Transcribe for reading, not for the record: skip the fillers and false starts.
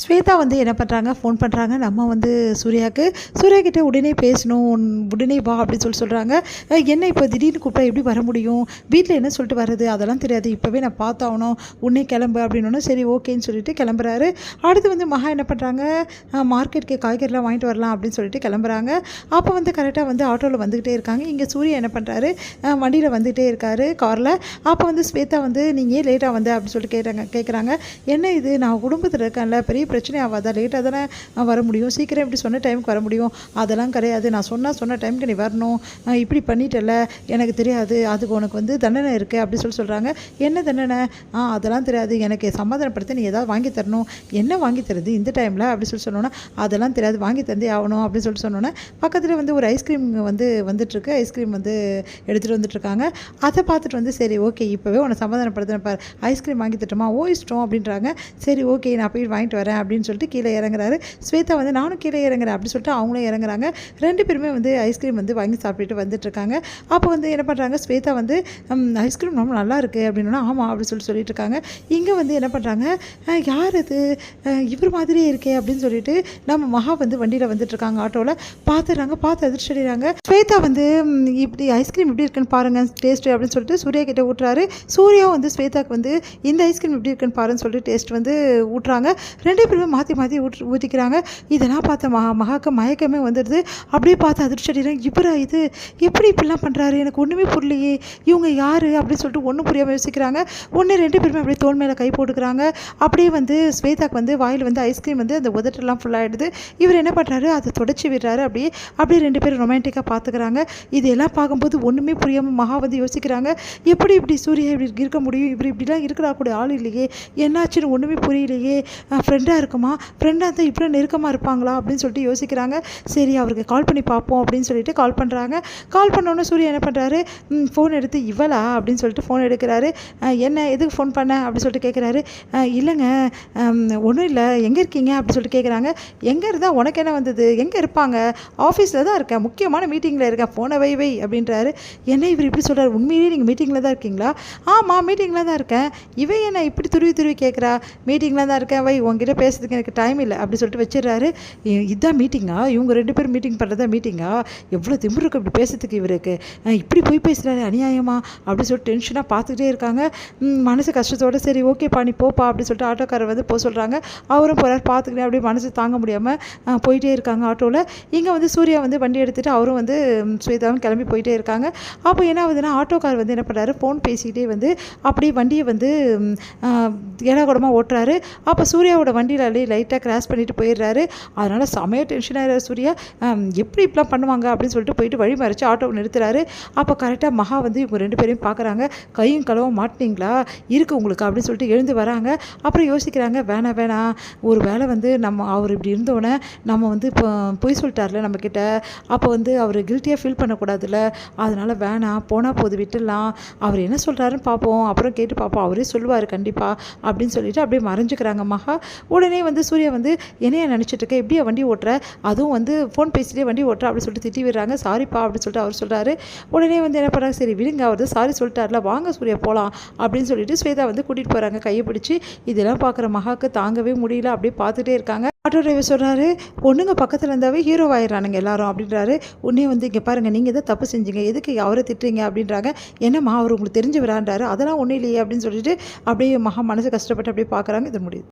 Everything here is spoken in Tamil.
ஸ்வேதா வந்து என்ன பண்ணுறாங்க, ஃபோன் பண்ணுறாங்க நம்ம வந்து சூர்யாவுக்கு. சூர்யா கிட்ட உடனே பேசணும், உடனே வா அப்படின்னு சொல்கிறாங்க. என்ன இப்போ திடீர்னு கூப்பிட்டா எப்படி வர முடியும், வீட்டில் என்ன சொல்லிட்டு வர்றது அதெல்லாம் தெரியாது, இப்போவே நான் பார்த்தாகணும், உடனே கிளம்பு அப்படின்னோடனே சரி ஓகேன்னு சொல்லிட்டு கிளம்புறாரு. அடுத்து வந்து மகா என்ன பண்ணுறாங்க, மார்க்கெட்டுக்கு காய்கறிலாம் வாங்கிட்டு வரலாம் அப்படின்னு சொல்லிட்டு கிளம்புறாங்க. அப்போ வந்து கரெக்டாக வந்து ஆட்டோவில் வந்துக்கிட்டே இருக்காங்க. இங்கே சூர்யா என்ன பண்ணுறாரு, வண்டியில் வந்துகிட்டே இருக்காரு காரில். அப்போ வந்து ஸ்வேதா வந்து நீங்கள் ஏன் லேட்டாக வந்த அப்படின்னு சொல்லிட்டு கேட்குறாங்க. என்ன இது, நான் குடும்பத்தில் இருக்கேன்ல, பெரிய பிரச்சனை ஆகாதா, லேட்டாக தானே வர முடியும், சீக்கிரம் இப்படி சொன்ன டைமுக்கு வர முடியும், அதெல்லாம் கிடையாது, நான் சொன்ன டைமுக்கு நீ வரணும், இப்படி பண்ணிட்டல, எனக்கு தெரியாது, அதுக்கு உனக்கு வந்து தண்டனை இருக்குது அப்படி சொல்கிறாங்க. என்ன தண்டனை, அதெல்லாம் தெரியாது, எனக்கு சமாதானப்படுத்த நீ ஏதாவது வாங்கி தரணும், என்ன வாங்கி தருது இந்த டைமில் அப்படி சொன்னோன்னா, அதெல்லாம் தெரியாது, வாங்கி தந்தே ஆகணும் அப்படின்னு சொன்னோன்னே பக்கத்தில் வந்து ஒரு ஐஸ்கிரீம் வந்து வந்துட்டுருக்கு, ஐஸ்கிரீம் வந்து எடுத்துகிட்டு வந்துட்டுருக்காங்க. அதை பார்த்துட்டு வந்து சரி ஓகே இப்போவே உன்னை சமாதானப்படுத்தின பார், ஐஸ்கிரீம் வாங்கி தட்டுமா, ஓ இஷ்டம் அப்படின்றாங்க. சரி ஓகே நான் போய் வாங்கிட்டு வரேன் அப்படின்னு சொல்லிட்டு கீழே இறங்குறாரு. ஸ்வேதா வந்து நானும் கீழே இறங்குறேன் அப்படின்னு சொல்லிட்டு அவங்களும் இறங்குறாங்க. ரெண்டு பேருமே வந்து ஐஸ்கிரீம் வந்து வாங்கி சாப்பிட்டுட்டு வந்துட்டுருக்காங்க. அப்போ வந்து என்ன பண்ணுறாங்க, ஸ்வேதா வந்து ஐஸ்கிரீம் ரொம்ப நல்லா இருக்குது அப்படின்னா ஆமாம் அப்படின்னு சொல்லிட்டு இருக்காங்க. இங்கே வந்து என்ன பண்ணுறாங்க, யார் அது, இவர் மாதிரியே இருக்கே அப்படின்னு சொல்லிட்டு நம்ம மகா வந்து வண்டியில் வந்துட்டுருக்காங்க, ஆட்டோவில் பார்த்துடுறாங்க. பார்த்து அதிர்ச்சி அடைகிறாங்க. ஸ்வேதா வந்து இப்படி ஐஸ்கிரீம் எப்படி இருக்குன்னு பாருங்கள் டேஸ்ட்டு அப்படின்னு சொல்லிட்டு சூர்யா கிட்டே ஊட்டுறாரு. சூர்யா வந்து ஸ்வேதாவுக்கு வந்து இந்த ஐஸ்கிரீம் எப்படி இருக்குன்னு பாருன்னு சொல்லிட்டு டேஸ்ட் வந்து ஊட்டுறாங்க. ரெண்டு பேருமே மாற்றி ஊற்றிக்கிறாங்க. இதெல்லாம் பார்த்த மகாக்கு மயக்கமே வந்துடுது. அப்படியே பார்த்து அதிர்ச்சி அடைகிறாங்க. இவரா இது, எப்படி இப்படிலாம் பண்ணுறாரு, எனக்கு ஒன்றுமே புரியலையே, இவங்க யார் அப்படின்னு சொல்லிட்டு ஒன்றும் புரியாமல் யோசிக்கிறாங்க. ஒன்று ரெண்டு பேருமே அப்படியே தோல் மேலே கை போட்டுக்கிறாங்க. அப்படியே வந்து ஸ்வேதாக்கு வந்து வாயில் வந்து ஐஸ்கிரீம் வந்து அந்த உதட்டெல்லாம் ஃபுல்லாகிடுது. இவர் என்ன பண்ணுறாரு, அதை தொடச்சி விடுறாரு. அப்படியே ரெண்டு பேரும் ரொமான்டிக்காக பார்த்துக்கிறாங்க. இதெல்லாம் பார்க்கும்போது ஒன்றுமே புரியாமல் மகா வந்து யோசிக்கிறாங்க. எப்படி இப்படி சூர்யா இப்படி இருக்க முடியும், இப்படிலாம் இருக்கிறா கூட ஆள் இல்லையே, என்னாச்சுன்னு ஒன்றுமே புரியலையே, ஃப்ரெண்டாக இருக்குமா, ஃப்ரெண்டாக தான் இப்படி நெருக்கமாக இருப்பாங்களா அப்படின்னு சொல்லிட்டு யோசிக்கிறாங்க. சரி அவருக்கு கால் பண்ணி பார்ப்போம் அப்படின்னு சொல்லிட்டு கால் பண்ணுறாங்க. கால் பண்ணோன்னே சூர்யா என்ன பண்ணுறாரு, ஃபோன் எடுத்து இவளா அப்படின்னு சொல்லிட்டு ஃபோன் எடுக்கிறாரு. என்ன எதுக்கு ஃபோன் பண்ண அப்படின்னு சொல்லிட்டு கேட்குறாரு. இல்லைங்க ஒன்றும் இல்லை, எங்கே இருக்கீங்க அப்படின்னு சொல்லிட்டு கேட்குறாங்க. எங்கே இருந்தால் உனக்கு என்ன வந்தது, எங்கே இருப்பாங்க, ஆஃபீஸில் தான் இருக்கேன், முக்கியமான மீட்டிங்கில் இருக்கேன், ஃபோனை வை அப்படின்றாரு. என்ன இவர் இப்படி சொல்கிறார், உண்மையிலேயே நீங்கள் மீட்டிங்கில் தான் இருக்கீங்களா, ஆமாம் மீட்டிங்கில் தான் இருக்கேன், இவன் என்ன இப்படி துருவி கேட்குறா, மீட்டிங்கில் தான் இருக்கேன், வை உங்ககிட்ட பேசுறதுக்கு எனக்கு டைம் இல்லை அப்படி சொல்லிட்டு வச்சிடறாரு. இதுதான் மீட்டிங்கா, இவங்க ரெண்டு பேரும் மீட்டிங் பண்ணுறதா மீட்டிங்கா, எவ்வளோ திமிரு இருக்கு இப்படி பேசுறதுக்கு இவருக்கு, இப்படி போய் பேசுகிறாரு அநியாயமா அப்படி சொல்லிட்டு டென்ஷனாக பார்த்துக்கிட்டே இருக்காங்க. மனசு கஷ்டத்தோடு சரி ஓகேப்பா நீ போப்பா அப்படின்னு சொல்லிட்டு ஆட்டோக்காரர் வந்து போக சொல்கிறாங்க. அவரும் போகிறார். பார்த்துக்கிட்டே அப்படியே மனசு தாங்க முடியாமல் போயிட்டே இருக்காங்க ஆட்டோவில். இங்கே வந்து சூர்யா வந்து வண்டி எடுத்துகிட்டு அவரும் வந்து ஸ்வேதாவும் கிளம்பி போயிட்டே இருக்காங்க. அப்போ என்ன ஆகுதுன்னா, ஆட்டோக்கார் வந்து என்ன பண்ணுறாரு, ஃபோன் பேசிக்கிட்டே வந்து அப்படியே வண்டியை வந்து ஏடாகூடமாக ஓட்டுறாரு. அப்போ சூர்யாவோட வண்டியில் லைட்டாக கிராஸ் பண்ணிட்டு போயிடுறாரு. அதனால் செமையாக டென்ஷன் ஆகிறார் சூர்யா. எப்படி இப்படிலாம் பண்ணுவாங்க அப்படின்னு சொல்லிட்டு போயிட்டு வழி மறைச்சு ஆட்டோவை நிறுத்துறாரு. அப்போ கரெக்டாக மகா வந்து இவங்க ரெண்டு பேரையும் பார்க்குறாங்க. கையும் களவும் மாட்டினீங்களா இருக்குது உங்களுக்கு அப்படின்னு சொல்லிட்டு எழுந்து வராங்க. அப்புறம் யோசிக்கிறாங்க, வேணாம் ஒரு வேளை வந்து நம்ம அவர் இப்படி இருந்தோன்னே நம்ம வந்து இப்போ பொய் சொல்லிட்டார்ல நம்மக்கிட்ட, அப்போ வந்து அவர் கில்ட்டியாக ஃபீல் பண்ணக்கூடாதுல்ல, அதனால் வேணாம் போனால் போது விட்டுடலாம், அவர் என்ன சொல்கிறாருன்னு பார்ப்போம், அப்புறம் கேட்டு பார்ப்போம், அவரே சொல்லுவார் கண்டிப்பாக அப்படின்னு சொல்லிட்டு அப்படியே மறைஞ்சிக்கிறாங்க மகா. உடனே வந்து சூர்யா வந்து என்னைய நினச்சிட்டு இருக்க, எப்படியா வண்டி ஓட்டுற, அதுவும் வந்து ஃபோன் பேசிட்டே வண்டி ஓட்டுற அப்படின்னு சொல்லிட்டு திட்டி விடுறாங்க. சாரிப்பா அப்படின்னு சொல்லிட்டு அவர் சொல்கிறாரு. உடனே வந்து என்ன பண்ணுறாங்க, சரி விடுங்க அவர் தான் சாரி சொல்லிட்டார்ல, வாங்க சூர்யா போகலாம் அப்படின்னு சொல்லிட்டு ஸ்வேதா வந்து கூட்டிகிட்டு போகிறாங்க கையை பிடிச்சி. இதெல்லாம் பார்க்குற மகாக்கு தாங்கவே முடியல, அப்படியே பார்த்துட்டே இருக்காங்க. ஆட்டோ டிரைவர் சொல்கிறாரு, பொண்ணுங்க பக்கத்தில் இருந்தாவே ஹீரோ ஆயிடுறானுங்க எல்லாரும் அப்படின்றாரு. உடனே வந்து இங்கே பாருங்கள் நீங்கள் தான் தப்பு செஞ்சீங்க, எதுக்கு அவரை திட்டுறீங்க அப்படின்றாங்க. என்னம்மா அவர் உங்களுக்கு தெரிஞ்சு வரான்றாரு. அதெல்லாம் ஒன்றும் இல்லையே அப்படின்னு சொல்லிட்டு அப்படியே மகா மனசு கஷ்டப்பட்டு அப்படியே பார்க்குறாங்க. இது முடியுது.